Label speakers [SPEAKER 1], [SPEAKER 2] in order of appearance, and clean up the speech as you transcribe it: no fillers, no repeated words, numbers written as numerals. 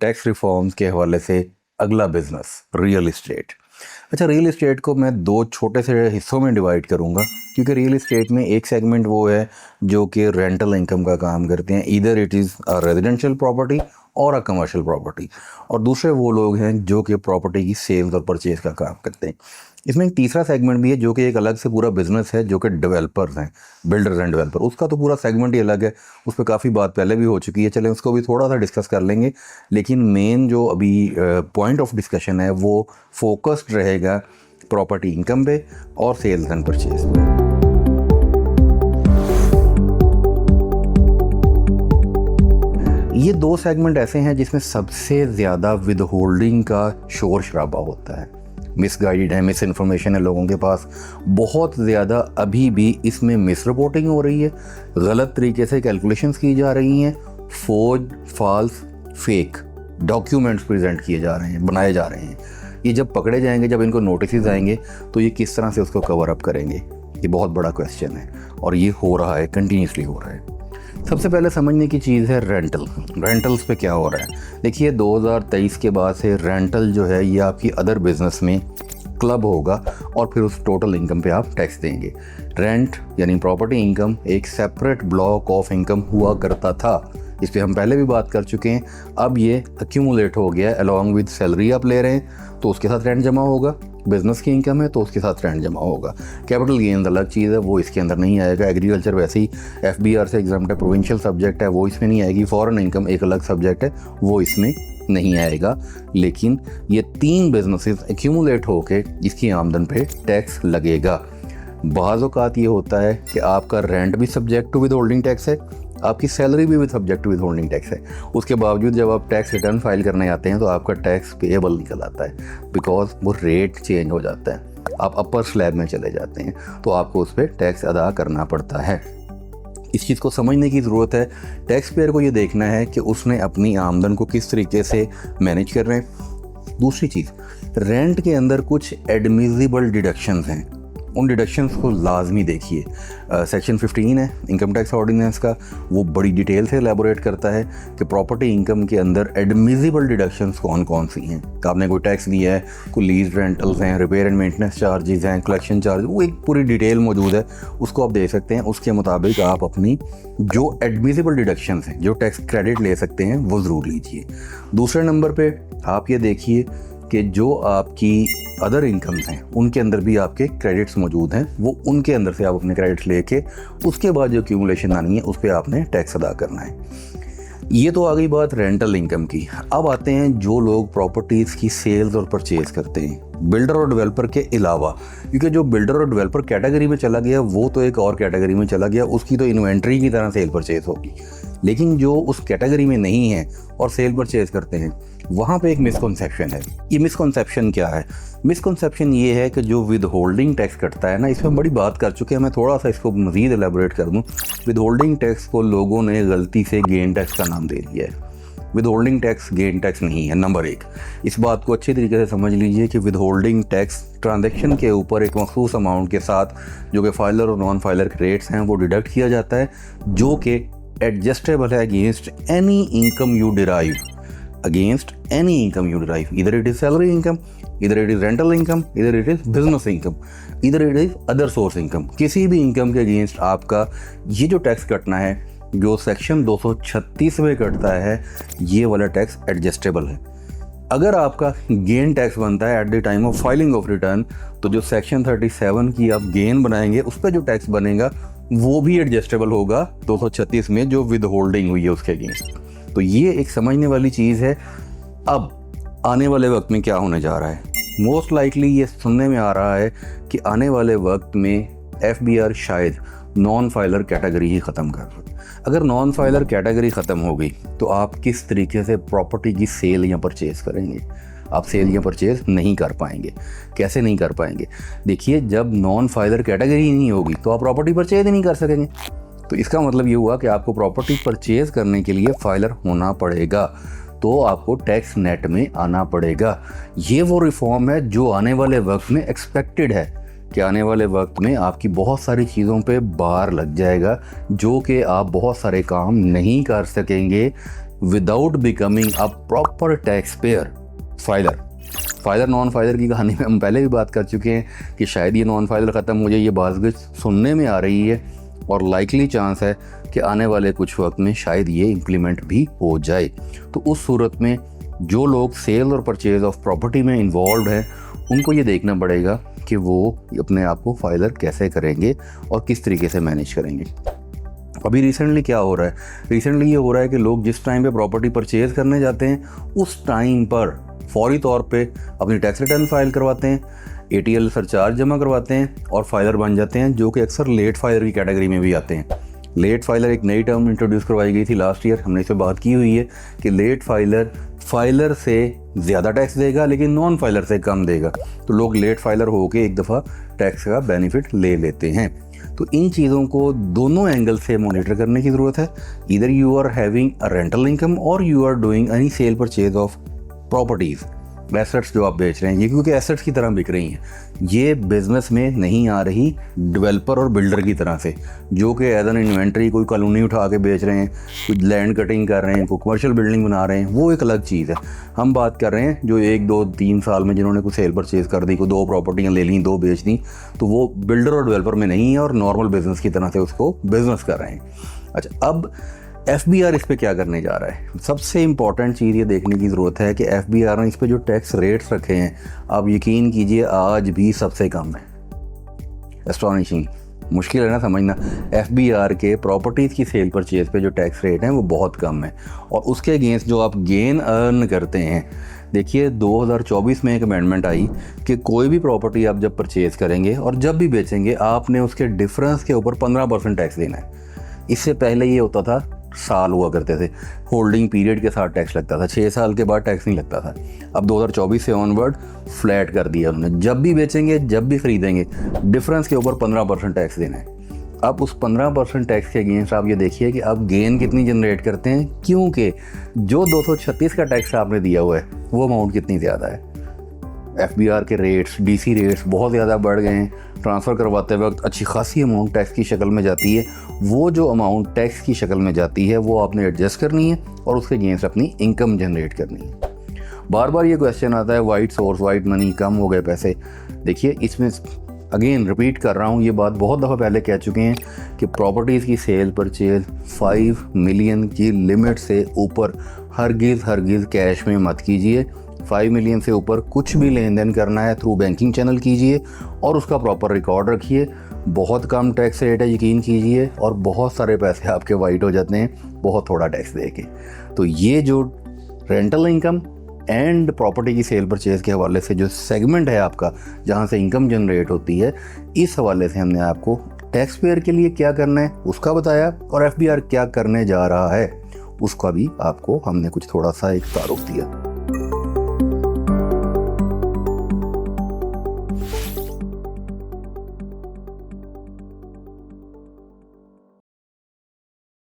[SPEAKER 1] Tax reforms के हवाले से अगला बिजनेस रियल इस्टेट। अच्छा, रियल इस्टेट को मैं दो छोटे से हिस्सों में डिवाइड करूंगा, क्योंकि रियल इस्टेट में एक सेगमेंट वो है जो कि रेंटल इनकम का काम करते हैं, either it is a residential property और अ कमर्शियल प्रॉपर्टी, और दूसरे वो लोग हैं जो कि प्रॉपर्टी की सेल्स और परचेज का काम करते हैं। इसमें एक तीसरा सेगमेंट भी है जो कि एक अलग से पूरा बिजनेस है, जो कि डेवलपर्स हैं, बिल्डर्स एंड डेवलपर। उसका तो पूरा सेगमेंट ही अलग है, उस पर काफ़ी बात पहले भी हो चुकी है, चलें उसको भी थोड़ा सा डिस्कस कर लेंगे। लेकिन मेन जो अभी पॉइंट ऑफ डिस्कशन है वो फोकस्ड रहेगा प्रॉपर्टी इनकम पे और सेल्स एंड परचेज पे। ये दो सेगमेंट ऐसे हैं जिसमें सबसे ज़्यादा विद होल्डिंग का शोर शराबा होता है, मिसगाइडेड है, मिस इन्फॉर्मेशन है लोगों के पास बहुत ज़्यादा। अभी भी इसमें मिस रिपोर्टिंग हो रही है, गलत तरीके से कैलकुलेशंस की जा रही हैं, फॉल्स फेक डॉक्यूमेंट्स प्रेजेंट किए जा रहे हैं, बनाए जा रहे हैं। ये जब पकड़े जाएंगे, जब इनको नोटिस आएंगे, तो ये किस तरह से उसको कवर अप करेंगे, ये बहुत बड़ा क्वेश्चन है, और ये हो रहा है, कंटिन्यूसली हो रहा है। सबसे पहले समझने की चीज़ है रेंटल्स पे क्या हो रहा है। देखिए 2023 के बाद से रेंटल जो है ये आपकी अदर बिजनेस में क्लब होगा और फिर उस टोटल इनकम पे आप टैक्स देंगे। रेंट यानी प्रॉपर्टी इनकम एक सेपरेट ब्लॉक ऑफ इनकम हुआ करता था, इस पर हम पहले भी बात कर चुके हैं। अब ये एक्यूमुलेट हो गया, अलॉन्ग विद सैलरी आप ले रहे हैं तो उसके साथ रेंट जमा होगा, बिजनेस की इनकम है तो उसके साथ रेंट जमा होगा। कैपिटल गेन अलग चीज़ है, वो इसके अंदर नहीं आएगा। एग्रीकल्चर वैसे ही FBR से एग्जाम्प्ट है, प्रोविंशियल सब्जेक्ट है, वो इसमें नहीं आएगी। फॉरेन इनकम एक अलग सब्जेक्ट है, वो इसमें नहीं आएगा। लेकिन ये तीन बिजनेसेस एक्यूमुलेट होके इसकी आमदन पे टैक्स लगेगा। बाज़ औक़ात ये होता है कि आपका रेंट भी subject to withholding tax है, आपकी सैलरी भी subject to withholding tax है। उसके बावजूद जब आप टैक्स रिटर्न फाइल करने आते हैं तो आपका टैक्स पेएबल निकल आता है, बिकॉज वो रेट चेंज हो जाता है, आप अपर स्लैब में चले जाते हैं, तो आपको उस पर टैक्स अदा करना पड़ता है। इस चीज़ को समझने की ज़रूरत है। टैक्स पेयर को ये देखना है कि उसने अपनी आमदन को किस तरीके से मैनेज कर रहे हैं। दूसरी चीज़, रेंट के अंदर कुछ एडमिजिबल डिडक्शंस हैं, उन डिडक्शंस को लाजमी देखिए। सेक्शन 15 है इनकम टैक्स ऑर्डिनेंस का, वो बड़ी डिटेल से एलेबोरेट करता है कि प्रॉपर्टी इनकम के अंदर एडमिजिबल डिडक्शंस कौन कौन सी हैं। आपने कोई टैक्स दिया है, कोई लीज रेंटल्स हैं, रिपेयर एंड मेंटेनेंस चार्जेस हैं, कलेक्शन चार्ज, वो एक पूरी डिटेल मौजूद है, उसको आप देख सकते हैं। उसके मुताबिक आप अपनी जो एडमिजिबल डिडक्शंस हैं, जो टैक्स क्रेडिट ले सकते हैं, वो ज़रूर लीजिए। दूसरे नंबर पर आप ये देखिए कि जो आपकी अदर इनकम्स हैं उनके अंदर भी आपके क्रेडिट्स मौजूद हैं, वो उनके अंदर से आप अपने क्रेडिट्स लेके उसके बाद जो एक्यूमुलेशन आनी है उस पर आपने टैक्स अदा करना है। ये तो आ गई बात रेंटल इनकम की। अब आते हैं जो लोग प्रॉपर्टीज़ की सेल्स और परचेज़ करते हैं, बिल्डर और डेवलपर के अलावा, क्योंकि जो बिल्डर और डेवलपर कैटेगरी में चला गया वो तो एक और कैटेगरी में चला गया, उसकी तो इन्वेंट्री की तरह सेल परचेज़ होगी। लेकिन जो उस कैटेगरी में नहीं है और सेल परचेज़ करते हैं, वहाँ पे एक मिसकॉन्सेप्शन है। ये मिसकॉन्सेप्शन क्या है? मिसकॉन्सेप्शन ये है कि जो विद होल्डिंग टैक्स कटता है ना, इस पर बड़ी बात कर चुके हैं, मैं थोड़ा सा इसको मज़ीद एलेबोरेट कर दूँ। विद होल्डिंग टैक्स को लोगों ने गलती से गेन टैक्स का नाम दे दिया है। With holding tax gain tax नहीं है। नंबर एक, इस बात को अच्छी तरीके से समझ लीजिए कि विद होल्डिंग टैक्स ट्रांजैक्शन के ऊपर एक मखसूस अमाउंट के साथ जो कि फाइलर और नॉन फाइलर के रेट्स हैं वो डिडक्ट किया जाता है, जो कि एडजस्टेबल है against any income you derive, against any income you derive, either it is salary income, either it is rental income, either it is business income, either it is other source income। किसी भी income के against आपका ये जो tax कटना है, जो section 236 में कटता है, ये वाला टैक्स एडजस्टेबल है। अगर आपका गेन टैक्स बनता है at the time of filing of return, तो जो सेक्शन 37 की आप गेन बनाएंगे उस पर जो टैक्स बनेगा वो भी एडजस्टेबल होगा 236 में जो विद होल्डिंग हुई है उसके अगेंस्ट। तो ये एक समझने वाली चीज़ है। अब आने वाले वक्त में क्या होने जा रहा है? मोस्ट लाइकली ये सुनने में आ रहा है कि आने वाले वक्त में FBR शायद नॉन फाइलर कैटेगरी ही ख़त्म कर दे। अगर नॉन फाइलर कैटेगरी ख़त्म हो गई तो आप किस तरीके से प्रॉपर्टी की सेल या परचेज़ करेंगे? आप सेल या परचेज़ नहीं कर पाएंगे। कैसे नहीं कर पाएंगे? देखिए, जब नॉन फाइलर कैटेगरी ही नहीं होगी तो आप प्रॉपर्टी परचेज़ ही नहीं कर सकेंगे। तो इसका मतलब ये हुआ कि आपको प्रॉपर्टी परचेज़ करने के लिए फाइलर होना पड़ेगा, तो आपको टैक्स नेट में आना पड़ेगा। ये वो रिफॉर्म है जो आने वाले वक्त में एक्सपेक्टेड है कि आने वाले वक्त में आपकी बहुत सारी चीज़ों पे बार लग जाएगा, जो कि आप बहुत सारे काम नहीं कर सकेंगे without becoming a proper tax payer. Filer non filer की कहानी में हम पहले भी बात कर चुके हैं कि शायद ये नॉन फाइलर ख़त्म हो जाए, ये बाज़ सुनने में आ रही है और लाइकली चांस है कि आने वाले कुछ वक्त में शायद ये इम्प्लीमेंट भी हो जाए। तो उस सूरत में जो लोग सेल और परचेज ऑफ प्रॉपर्टी में इन्वॉल्व हैं उनको ये देखना पड़ेगा कि वो अपने आप को फाइलर कैसे करेंगे और किस तरीके से मैनेज करेंगे। अभी रिसेंटली क्या हो रहा है, रिसेंटली ये हो रहा है कि लोग जिस टाइम पे प्रॉपर्टी परचेज़ करने जाते हैं उस टाइम पर फौरी तौर पे अपनी टैक्स रिटर्न फाइल करवाते हैं, ATL सरचार्ज जमा करवाते हैं और फाइलर बन जाते हैं, जो कि अक्सर लेट फाइलर की कैटेगरी में भी आते हैं। लेट फाइलर एक नई टर्म इंट्रोड्यूस करवाई गई थी लास्ट ईयर, हमने इस पर बात की हुई है कि लेट फाइलर से ज़्यादा टैक्स देगा लेकिन नॉन फाइलर से कम देगा। तो लोग लेट फाइलर होकर एक दफ़ा टैक्स का बेनिफिट ले लेते हैं। तो इन चीज़ों को दोनों एंगल से मॉनिटर करने की ज़रूरत है। Either you are having a rental income or you are doing any sale purchase of properties, assets जो आप बेच रहे हैं, ये क्योंकि एसेट्स की तरह बिक रही हैं, ये बिज़नेस में नहीं आ रही डेवलपर और बिल्डर की तरह से, जो कि एज एन इन्वेंट्री कोई कॉलोनी उठा के बेच रहे हैं, कोई लैंड कटिंग कर रहे हैं, कोई कमर्शियल बिल्डिंग बना रहे हैं, वो एक अलग चीज़ है। हम बात कर रहे हैं जो 1 2 3 साल में जिन्होंने कोई सेल परचेज़ कर दी, कोई 2 प्रॉपर्टियाँ ले ली, 2 बेच दी, तो वो बिल्डर और डेवलपर में नहीं है और नॉर्मल बिज़नेस की तरह से उसको बिज़नेस कर रहे हैं। अच्छा, अब FBR इस पे क्या करने जा रहा है? सबसे इम्पॉर्टेंट चीज़ ये देखने की ज़रूरत है कि FBR ने इस पे जो टैक्स रेट्स रखे हैं, आप यकीन कीजिए आज भी सबसे कम है। एस्टॉनिशिंग, मुश्किल है ना समझना। FBR के प्रॉपर्टीज़ की सेल परचेज पे जो टैक्स रेट हैं वो बहुत कम है और उसके अगेंस्ट जो आप गेन अर्न करते हैं, देखिए 2024 में एक अमेंडमेंट आई कि कोई भी प्रॉपर्टी आप जब परचेज़ करेंगे और जब भी बेचेंगे आपने उसके डिफरेंस के ऊपर 15% टैक्स देना है। इससे पहले ये होता था, साल हुआ करते थे, होल्डिंग पीरियड के साथ टैक्स लगता था, 6 साल के बाद टैक्स नहीं लगता था। अब 2024 से ऑनवर्ड फ्लैट कर दिया उन्होंने, जब भी बेचेंगे जब भी खरीदेंगे डिफरेंस के ऊपर 15% टैक्स देना है। अब उस 15% टैक्स के अगेंस्ट आप ये देखिए कि आप गेन कितनी जनरेट करते हैं, क्योंकि जो 236 का टैक्स आपने दिया हुआ है वो अमाउंट कितनी ज़्यादा है। FBR के रेट्स, DC रेट्स बहुत ज़्यादा बढ़ गए हैं, ट्रांसफ़र करवाते वक्त अच्छी खासी अमाउंट टैक्स की शक्ल में जाती है। वो जो अमाउंट टैक्स की शक्ल में जाती है वो आपने एडजस्ट करनी है और उसके अगेंस्ट अपनी इनकम जनरेट करनी है। बार बार ये क्वेश्चन आता है वाइट सोर्स, वाइट मनी, कम हो गए पैसे। देखिए इसमें अगेन रिपीट कर रहा हूँ, ये बात बहुत दफ़ा पहले कह चुके हैं कि प्रॉपर्टीज़ की सेल परचेज 5 मिलियन की लिमिट से ऊपर हरगिज़ कैश में मत कीजिए। 5 मिलियन से ऊपर कुछ भी लेन देन करना है थ्रू बैंकिंग चैनल कीजिए और उसका प्रॉपर रिकॉर्ड रखिए। बहुत कम टैक्स रेट है, यकीन कीजिए, और बहुत सारे पैसे आपके वाइट हो जाते हैं बहुत थोड़ा टैक्स दे के। तो ये जो रेंटल इनकम एंड प्रॉपर्टी की सेल परचेज़ के हवाले से जो सेगमेंट है आपका, जहाँ से इनकम जनरेट होती है, इस हवाले से हमने आपको टैक्स पेयर के लिए क्या करना है उसका बताया और FBR क्या करने जा रहा है उसका भी आपको हमने कुछ थोड़ा सा एक तारुफ दिया।